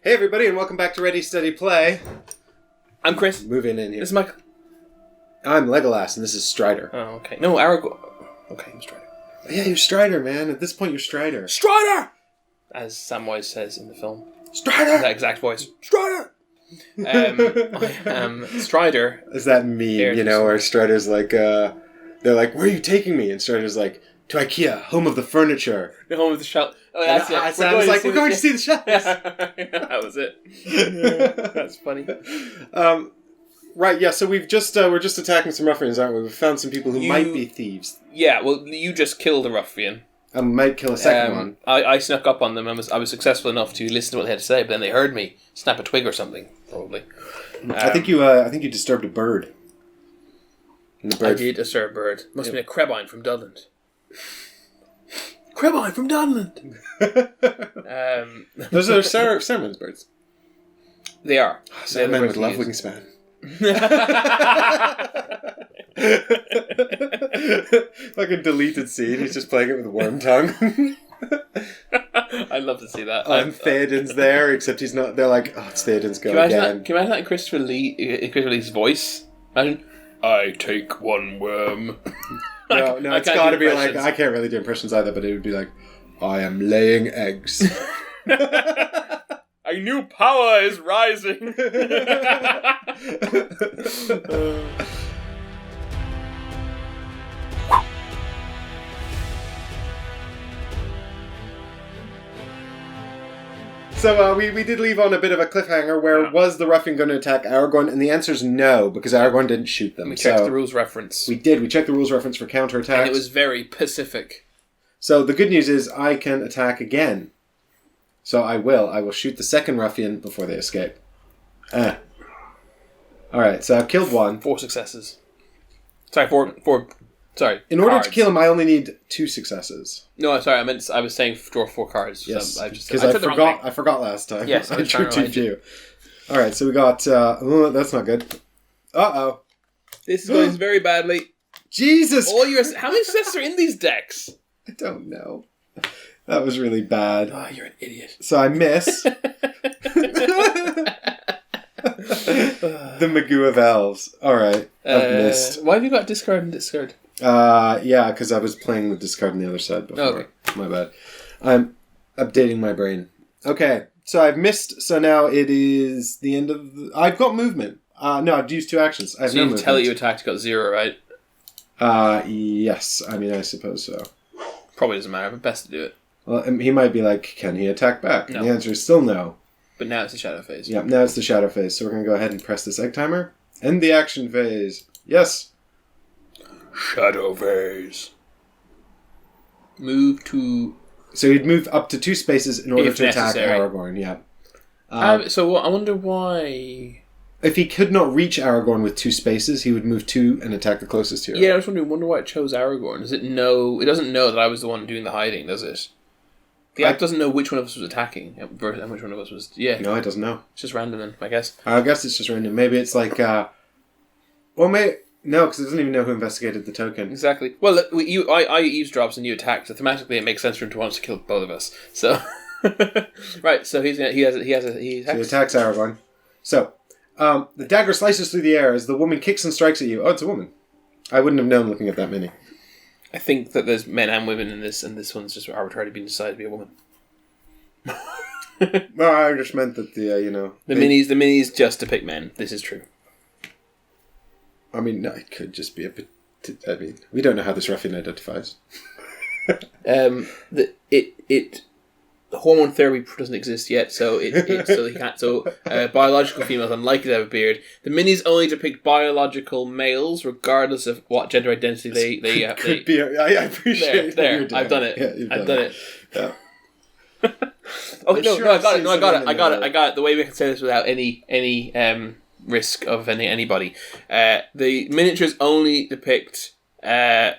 Hey everybody, and welcome back to Ready Steady Play. I'm Chris. Moving in here. This is Michael. I'm Legolas, and this is Strider. Oh, okay. No, Aragorn. Okay, I'm Strider. Yeah, you're Strider, man. At this point, you're Strider. Strider! As Samwise says in the film. Strider! That exact voice. Strider! I am Strider. Is that meme, you know, where Strider's like, they're like, where are you taking me? And Strider's like, to IKEA, home of the furniture. The home of the shell. Oh, that's it. We're going to see the shelves. That was it. Yeah, that's funny. Right, yeah, so we're just attacking some ruffians, aren't we? We've found some people who might be thieves. Yeah, well, you just killed a ruffian. I might kill a second one. I snuck up on them. I was successful enough to listen to what they had to say, but then they heard me snap a twig or something, probably. I think you disturbed a bird. I did disturb a bird. Must have been a Crebine from Dunland. Crebine from Dunland! Those are Sarahman's birds. They are. Sarahman would love Wingspan. Like a deleted scene. He's just playing it with a worm tongue. I'd love to see that. And Theoden's there, except he's not. They're like, oh, it's Theoden's go again. Can you imagine that in Christopher Lee's voice? Imagine, I take one worm. No, it's got to be like, I can't really do impressions either, but it would be like, I am laying eggs. A new power is rising. So we did leave on a bit of a cliffhanger where was the ruffian going to attack Aragorn? And the answer is no, because Aragorn didn't shoot them. We checked the rules reference. We did. We checked the rules reference for counterattacks. And it was very Pacific. So the good news is I can attack again. So I will. I will shoot the second ruffian before they escape. Alright, so I've killed one. 4 successes. Sorry, four. Sorry. In order to kill him, I only need 2 successes. No, sorry. I was saying draw 4 cards. Yes, because I forgot last time. Yes, I drew too few. All right, so we got. That's not good. Uh-oh. This is going very badly. Jesus! How many successes are in these decks? I don't know. That was really bad. Oh, you're an idiot. So I miss. The Magoo of Elves. All right, I've missed. Why have you got discard and discard? Yeah, because I was playing the discard on the other side before. Okay. My bad. I'm updating my brain. Okay, so I've missed. So now it is the end of. I've got movement. No, I've used 2 actions. I have so no you movement. Tell that you attacked, got 0, right? Yes. I mean, I suppose so. Probably doesn't matter, but best to do it. Well, he might be like, can he attack back? No. And the answer is still no. But now it's the shadow phase. Yeah, now it's the shadow phase. So we're going to go ahead and press this egg timer. End the action phase. Yes. Shadow phase. Move to... So he'd move up to 2 spaces in order to attack necessary. Aragorn, yeah. So I wonder why... If he could not reach Aragorn with 2 spaces, he would move 2 and attack the closest hero. Yeah, I was wonder why it chose Aragorn. Does it know... It doesn't know that I was the one doing the hiding, does it? The app doesn't know which one of us was attacking and which one of us was... Yeah. No, it doesn't know. It's just random then, I guess. I guess it's just random. Maybe it's like... No, because it doesn't even know who investigated the token. Exactly. Well, I eavesdrops and you attack, so thematically it makes sense for him to want to kill both of us. So... Right, so he attacks Aragorn. So... the dagger slices through the air as the woman kicks and strikes at you. Oh, it's a woman. I wouldn't have known looking at that many. I think that there's men and women in this, and this one's just arbitrarily been decided to be a woman. Well, I just meant that the minis just depict men. This is true. I mean, no, it could just be a bit. I mean, we don't know how this ruffian identifies. The hormone therapy doesn't exist yet, so he can't. So biological females unlikely to have a beard. The minis only depict biological males, regardless of what gender identity they could be. I appreciate there. I've done it. Yeah, I've done it. Yeah. Okay, no, I got it. No, I got it. I got it. The way we can say this without any risk of anybody. The miniatures only depict XY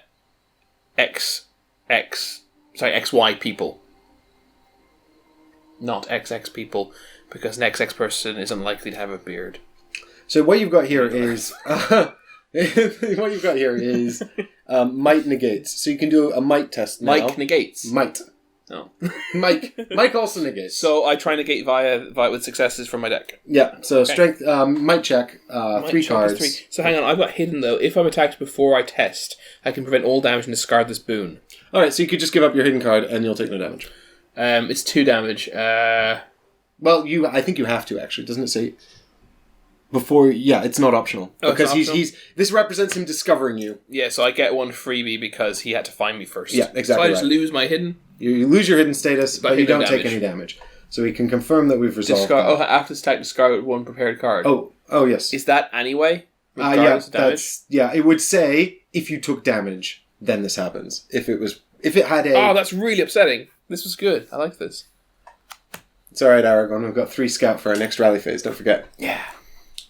people. Not XX people, because an XX person is unlikely to have a beard. So what you've got here is might negates. So you can do a might test now. Might negates. Might. No. Mike also negates. So I try and negate via with successes from my deck. Yeah, so strength, might check, Might 3 check is cards. 3. So hang on, I've got hidden though. If I'm attacked before I test, I can prevent all damage and discard this boon. Alright, so you could just give up your hidden card and you'll take no damage. It's 2 damage. Well, I think you have to, actually. Doesn't it say... Before... Yeah, it's not optional. Oh, because it's not optional? this represents him discovering you. Yeah, so I get 1 freebie because he had to find me first. Yeah, exactly So I just right. lose my hidden. You lose your hidden status, but you hidden don't take damage. any damage. So we can confirm that we've resolved Discard. that. Oh, after this attack, discard 1 prepared card. Oh, yes. Is that anyway? Yeah, Regardless of damage? it would say if you took damage, then this happens. If it had a... Oh, that's really upsetting. This was good. I like this. It's alright, Aragon. We've got 3 scout for our next rally phase, don't forget. Yeah.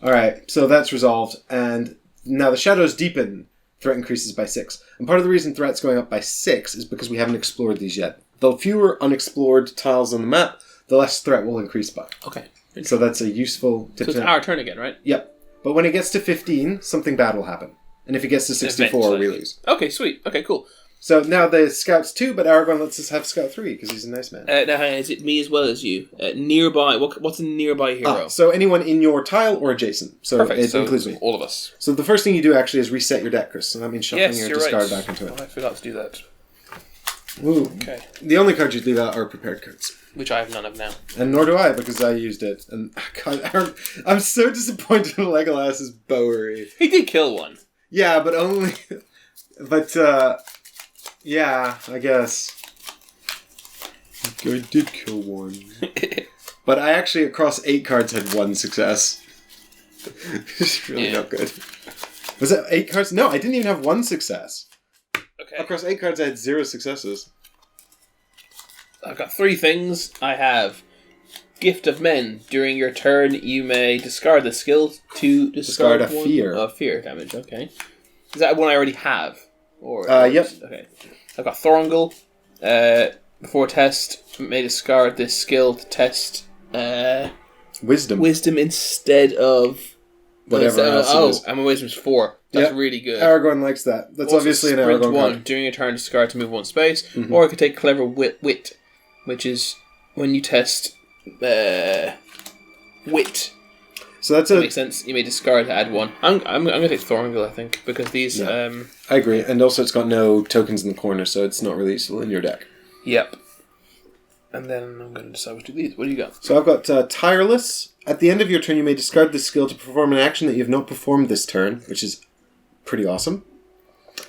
Alright, so that's resolved, and now the shadows deepen. Threat increases by 6. And part of the reason threat's going up by 6 is because we haven't explored these yet. The fewer unexplored tiles on the map, the less threat will increase by. Okay. So that's a useful tip So it's to know. our turn again, right? Yep. But when it gets to 15, something bad will happen. And if it gets to 64, we Eventually. lose. Okay, sweet. Okay, cool. So now the Scout's 2, but Aragorn lets us have Scout 3, because he's a nice man. Now, hang on, is it me as well as you? Nearby, what's a nearby hero? So anyone in your tile or adjacent. So Perfect, it so includes me. all of us. So the first thing you do actually is reset your deck, Chris. So that means shuffling Yes, your you're discard right. back into it. Oh, I forgot to do that. Ooh. Okay. The only cards you'd leave out are prepared cards. Which I have none of now. And nor do I, because I used it. And God, I'm so disappointed in Legolas's Bowery. He did kill one. Yeah, but only... But, yeah, I guess. I did kill one. But I actually, across 8 cards, had 1 success. It's really not good. Was that 8 cards? No, I didn't even have 1 success. Okay. Across 8 cards, I had 0 successes. I've got 3 things. I have Gift of Men. During your turn, you may discard the skill to discard a fear. Fear damage, okay. Is that one I already have? Or Yep. Okay. I've got Thorongul. Before test, may discard this skill to test Wisdom. Wisdom instead of... Whatever else it is. And my Wisdom's 4. That's Yep. really good. Aragorn likes that. That's Also, obviously an sprint Aragorn 1. card. During your turn, discard to move 1 space. Or I could take Clever Wit, which is when you test Wit. So that's That makes sense. You may discard to add 1. I'm going to take Thorongul, I think, because these... I agree. And also it's got no tokens in the corner, so it's not really useful in your deck. Yep. And then I'm going to decide what to do these. What do you got? So I've got Tireless. At the end of your turn, you may discard this skill to perform an action that you have not performed this turn, which is pretty awesome.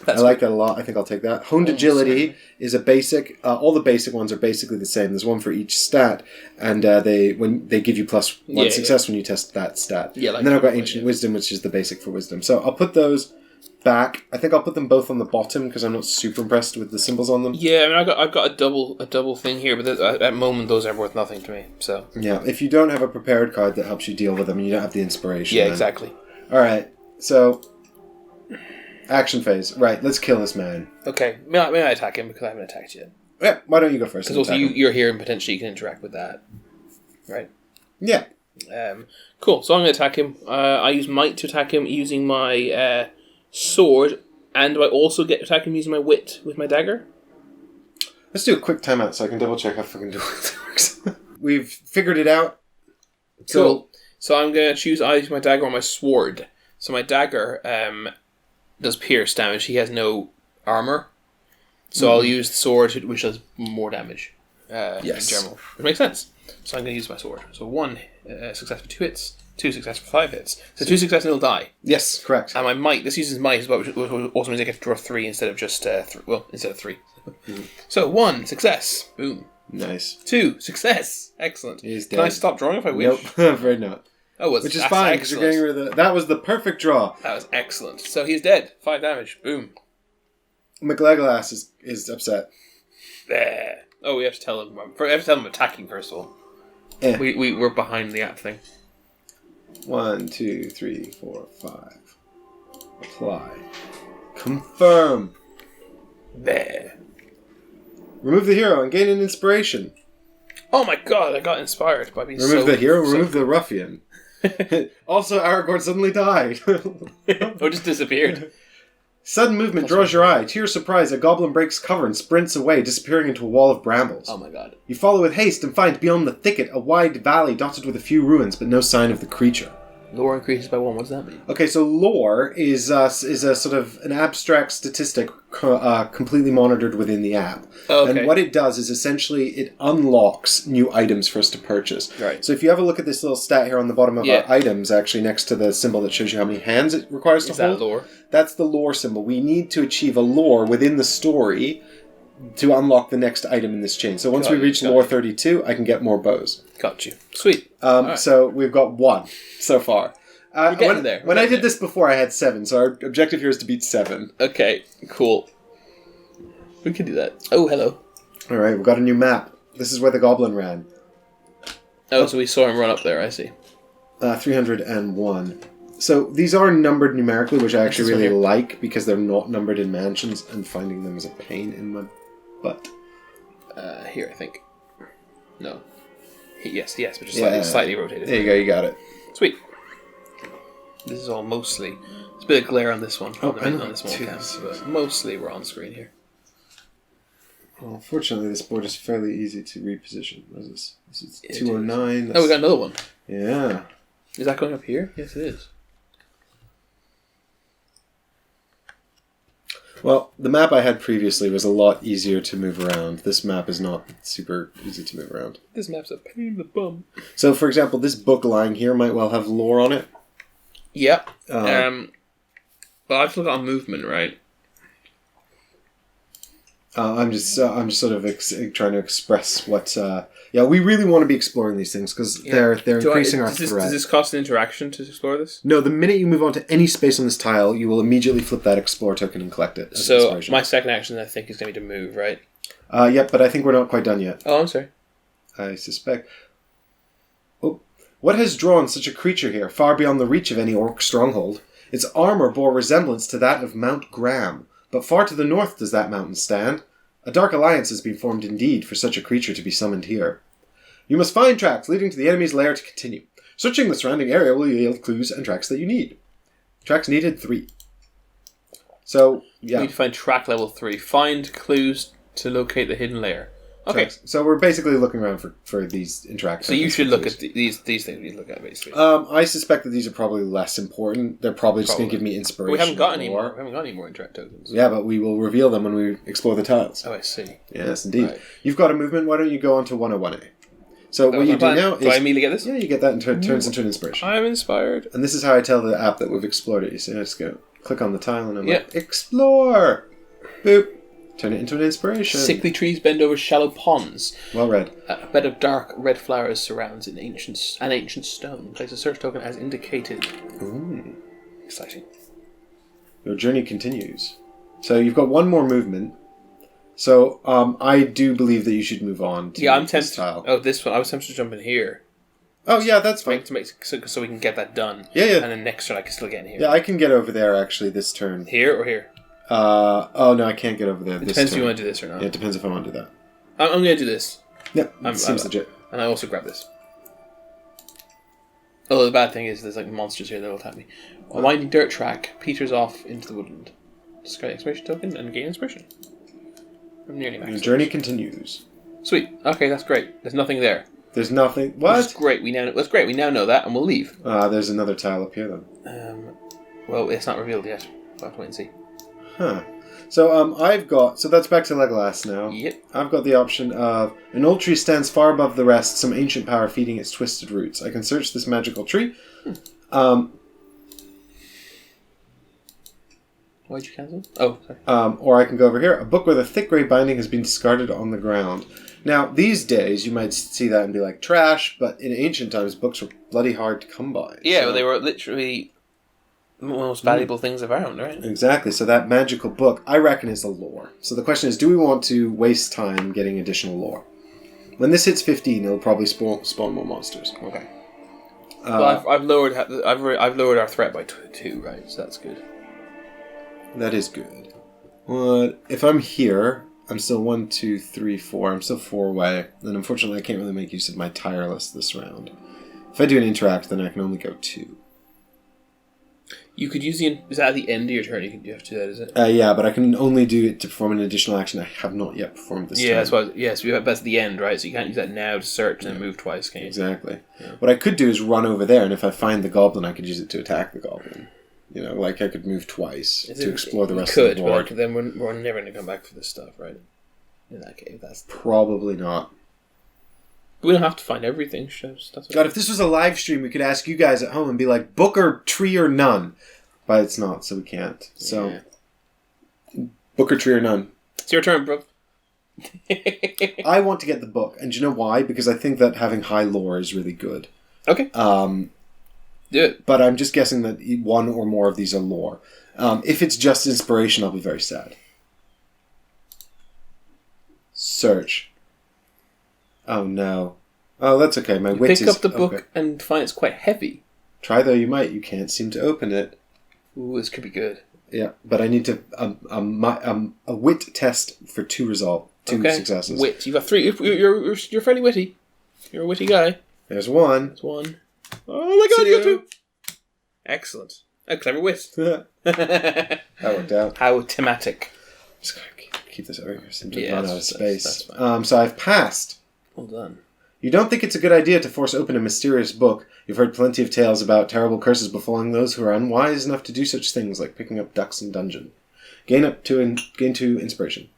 That's I like that a lot. I think I'll take that. Honed Agility is a basic. All the basic ones are basically the same. There's one for each stat, and they give you plus 1 success when you test that stat. Yeah, like and then I've got that, Ancient Wisdom, which is the basic for Wisdom. So I'll put those back. I think I'll put them both on the bottom because I'm not super impressed with the symbols on them. Yeah, I mean, I've got a double thing here, but at the moment those are worth nothing to me. So Yeah, if you don't have a prepared card that helps you deal with them, and you don't have the inspiration. yeah, then- exactly. All right, so action phase. Right, let's kill this man. Okay, may I attack him because I haven't attacked yet? Yeah, why don't you go first? Because and also attack him? you're here and potentially you can interact with that, right? Yeah. Cool. So I'm going to attack him. I use might to attack him using my sword, and do I also get to attack him using my wit with my dagger? Let's do a quick timeout so I can double check how fucking it works. We've figured it out. Cool. So I'm going to choose either my dagger or my sword. So my dagger does pierce damage. He has no armor. So I'll use the sword, which does more damage. In general. Which makes sense. So I'm going to use my sword. So 1 success for 2 hits, 2 success for 5 hits. So 2 success and he'll die. Yes, correct. And my might, this uses might as well, which also means I get to draw 3 instead of just 3. Well, instead of 3. So 1 success. Boom. Nice. 2 success. Excellent. He's Can I dead. stop drawing if I wish? Nope, I'm afraid not. Oh, Which is fine, because you're getting rid of the... That was the perfect draw. That was excellent. So he's dead. 5 damage. Boom. McLegolas is upset. There. Oh, we have to tell him. We have to tell him attacking first of all. We're behind the app thing. 1, 2, 3, 4, 5. Apply. Confirm. There. Remove the hero and gain an inspiration. Oh my god! I got inspired by being Remove the hero, remove the ruffian. Also, Aragorn suddenly died. Oh, just disappeared. Sudden movement draws your eye. To your surprise, a goblin breaks cover and sprints away, disappearing into a wall of brambles. Oh my god. You follow with haste and find beyond the thicket a wide valley dotted with a few ruins, but no sign of the creature. Lore increases by 1. What does that mean? Okay, so lore is a sort of an abstract statistic completely monitored within the app. Oh, okay. And what it does is essentially it unlocks new items for us to purchase. Right. So if you have a look at this little stat here on the bottom of our items, actually next to the symbol that shows you how many hands it requires to hold. Is that lore? That's the lore symbol. We need to achieve a lore within the story to unlock the next item in this chain. So once we reach lore 32, I can get more bows. Got you. Sweet. So we've got 1 so far. We're getting there. When I did this before, I had 7, so our objective here is to beat 7. Okay, cool. We can do that. Oh, hello. Alright, we've got a new map. This is where the goblin ran. Oh, so we saw him run up there, I see. 301. So these are numbered numerically, which I actually really like, because they're not numbered in mansions, and finding them is a pain in my butt. Here, I think. No. Yes, but just slightly rotated. There you go, you got it. Sweet. This is all mostly... There's a bit of glare on this one. Oh, I know. On this one cam, but mostly we're on screen here. Well, fortunately, this board is fairly easy to reposition. What is this? This is 209. Oh, we got another one. Yeah. Is that going up here? Yes, it is. Well, the map I had previously was a lot easier to move around. This map is not super easy to move around. This map's a pain in the bum. So, for example, this book lying here might well have lore on it. Yep. Well, I have to look at movement, right? I'm just sort of trying to express what. We really want to be exploring these things because they're increasing our threat. Does this cost an interaction to explore this? No, the minute you move on to any space on this tile, you will immediately flip that explore token and collect it. So my second action, I think, is going to be to move, right? Yep, but I think we're not quite done yet. Oh, I'm sorry. I suspect. Oh, what has drawn such a creature here, far beyond the reach of any orc stronghold? Its armor bore resemblance to that of Mount Graham, but far to the north does that mountain stand. A dark alliance has been formed indeed for such a creature to be summoned here. You must find tracks leading to the enemy's lair to continue. Searching the surrounding area will yield clues and tracks that you need. Tracks needed 3. So, yeah. We need to find track level 3. Find clues to locate the hidden lair. Okay. Tracks. So we're basically looking around for these interactions. So you should look at these things we look at, basically. I suspect that these are probably less important. They're probably just going to give me inspiration. But we haven't got any more. We haven't got any more interact tokens. Yeah, but we will reveal them when we explore the tiles. Oh, I see. Yes, indeed. Right. You've got a movement. Why don't you go on to 101A? So what you do now is... Do I immediately get this? Yeah, you get that and turns into an inspiration. I'm inspired. And this is how I tell the app that we've explored it. You see, I just go click on the tile and I'm like, explore! Boop. Turn it into an inspiration. Sickly trees bend over shallow ponds. Well read. A bed of dark red flowers surrounds an ancient stone. Place a search token as indicated. Ooh. Exciting. Your journey continues. So you've got one more movement. So I do believe that you should move on to I'm this tempted. tile. Oh, this one. I was tempted to jump in here. Oh, yeah, that's fine. So we can get that done. Yeah. And then next turn I can still get in here. Yeah, I can get over there actually this turn. Here or here? Oh no, I can't get over there. It depends if you want to do this or not. Yeah, it depends if I want to do that. I'm going to do this. Yeah, seems legit. And I also grab this. Although the bad thing is there's like monsters here that will attack me. A winding dirt track peters off into the woodland. Discard the inspiration token and gain inspiration. I'm nearly maxed. Your journey continues. Sweet. Okay, that's great. There's nothing there. There's nothing. What? That's great. That's great. We now know that, and we'll leave. There's another tile up here then. Well, it's not revealed yet. We'll have to wait and see. Huh. So I've got. So that's back to Legolas now. Yep. I've got the option of an old tree stands far above the rest, some ancient power feeding its twisted roots. I can search this magical tree. Why'd you cancel? Oh, sorry. Or I can go over here. A book with a thick grey binding has been discarded on the ground. Now, these days, you might see that and be like, trash, but in ancient times, books were bloody hard to come by. Yeah, well, they were literally the most valuable things around, right? Exactly. So that magical book, I reckon, is the lore. So the question is, do we want to waste time getting additional lore? When this hits 15, it'll probably spawn more monsters. Okay. Well, I've lowered our threat by 2, right? So that's good. That is good. Well, if I'm here, I'm still 1, 2, 3, 4. I'm still 4 away. And unfortunately, I can't really make use of my tireless this round. If I do an interact, then I can only go 2. You could use is that at the end of your turn? You have to do that, is it? Yeah, but I can only do it to perform an additional action I have not yet performed this time. That's why. So that's the end, right? So you can't use that now to search and then move twice, can you? Exactly. Yeah. What I could do is run over there, and if I find the goblin, I could use it to attack the goblin. I could move twice to explore the rest of the board. But then we're never going to come back for this stuff, right? In that case, that's probably not. We don't have to find everything. God, if this was a live stream, we could ask you guys at home and be like, book or tree or none. But it's not, so we can't. So, book or tree or none. It's your turn, bro. I want to get the book. And do you know why? Because I think that having high lore is really good. Okay. Do it. But I'm just guessing that one or more of these are lore. If it's just inspiration, I'll be very sad. Search. Oh, no. Oh, that's okay. My wit is... Pick up the book and find it's quite heavy. Try though you might. You can't seem to open it. Ooh, this could be good. Yeah, but I need to... a wit test for 2 successes. Wit. You've got 3. You're fairly witty. You're a witty guy. There's 1. There's 1. Oh my god, you got 2. Excellent. A clever wit. That worked out. How thematic. Just gotta keep this over here. Seem to Yeah, run out of space. that's fine. So I've passed. Well done. You don't think it's a good idea to force open a mysterious book. You've heard plenty of tales about terrible curses befalling those who are unwise enough to do such things, like picking up ducks in dungeon. Gain 2 inspiration.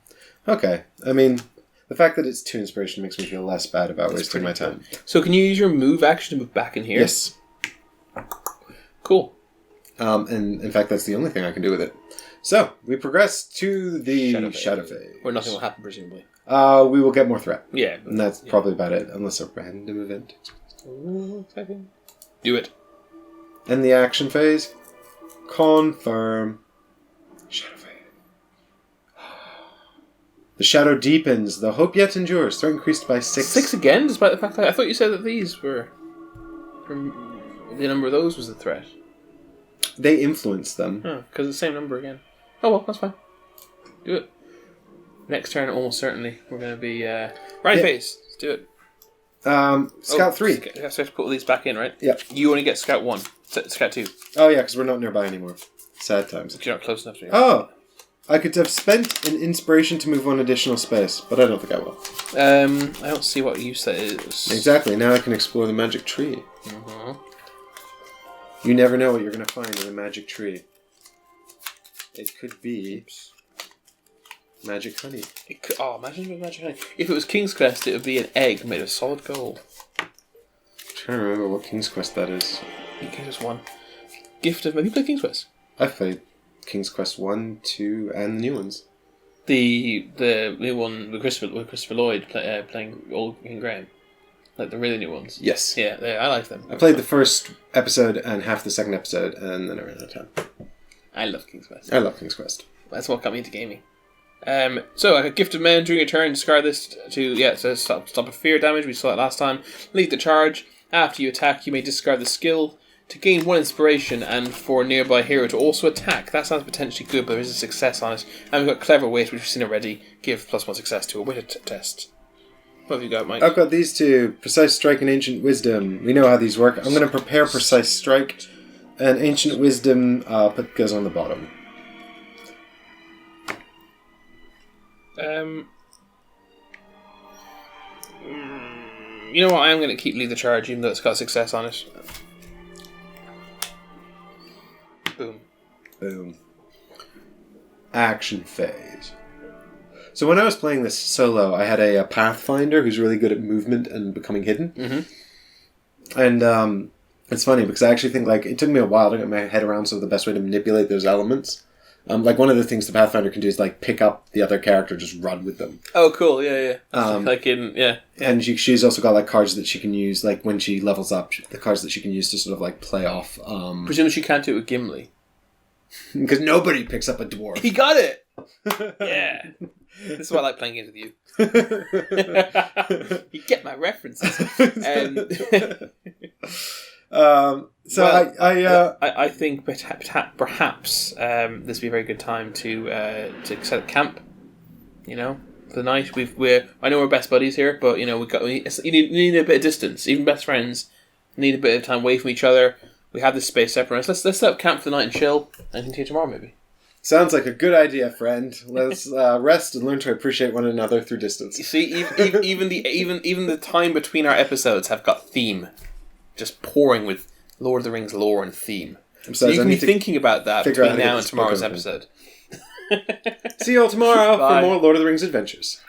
Okay. I mean, the fact that it's 2 inspiration makes me feel less bad about wasting my time. So can you use your move action to move back in here? Yes. Cool. And in fact, that's the only thing I can do with it. So, we progress to the Shadow Phase. Where nothing will happen, presumably. We will get more threat. Yeah. And that's probably about it, unless a random event. Do it. And the action phase. Confirm. Shadow Phase. The shadow deepens, though hope yet endures. Threat increased by 6. 6 again, despite the fact that I thought you said that these were... The number of those was the threat. They influence them. Oh, because it's the same number again. Oh well, that's fine. Do it. Next turn, almost certainly, we're going to be... Right face. Let's do it. Scout 3. I have to put all these back in, right? Yeah. You only get Scout 1. Scout 2. Oh yeah, because we're not nearby anymore. Sad times. You're not close enough to me. Oh! I could have spent an inspiration to move 1 additional space, but I don't think I will. I don't see what use that is. Exactly. Now I can explore the magic tree. Mm-hmm. You never know what you're going to find in a magic tree. It could be magic honey. Imagine it was magic honey. If it was King's Quest, it would be an egg made of solid gold. I'm trying to remember what King's Quest that is. King's Quest 1. Gift of... Have you played King's Quest? I've played King's Quest 1, 2, and the new ones. The new one with Christopher Lloyd playing Old King Graham. Like the really new ones. Yes. Yeah, I like them. I played the first episode and half the second episode, and then I ran out of time. I love King's Quest. I love King's Quest. That's what got me into gaming. So, a gift of men during your turn, discard this to stop a fear damage. We saw that last time. Lead the charge. After you attack, you may discard the skill to gain 1 inspiration and for a nearby hero to also attack. That sounds potentially good, but there is a success on it. And we've got Clever Wit, which we've seen already. Give +1 success to a wit test. What have you got, Mike? I've got these 2. Precise Strike and Ancient Wisdom. We know how these work. I'm going to prepare Precise Strike, and Ancient Wisdom goes on the bottom. You know what? I am going to keep Lead the Charge, even though it's got success on it. Boom. Boom. Action phase. So when I was playing this solo, I had a Pathfinder who's really good at movement and becoming hidden. Mm-hmm. And it's funny because I actually think it took me a while to get my head around the best way to manipulate those elements. One of the things the Pathfinder can do is pick up the other character, just run with them. Oh, cool! Yeah. And she's also got cards that she can use, when she levels up, the cards that she can use to sort of play off. Presumably she can't do it with Gimli because nobody picks up a dwarf. He got it. Yeah. This is why I like playing games with you. You get my references. I think perhaps this would be a very good time to set up camp. For the night. I know we're best buddies here, but you need a bit of distance. Even best friends need a bit of time away from each other. We have this space separate. Let's set up camp for the night and chill, and continue tomorrow maybe. Sounds like a good idea, friend. Let's rest and learn to appreciate one another through distance. You see, even the time between our episodes have got theme, just pouring with Lord of the Rings lore and theme. So you can be thinking about that between now and tomorrow's episode. See you all tomorrow for more Lord of the Rings adventures.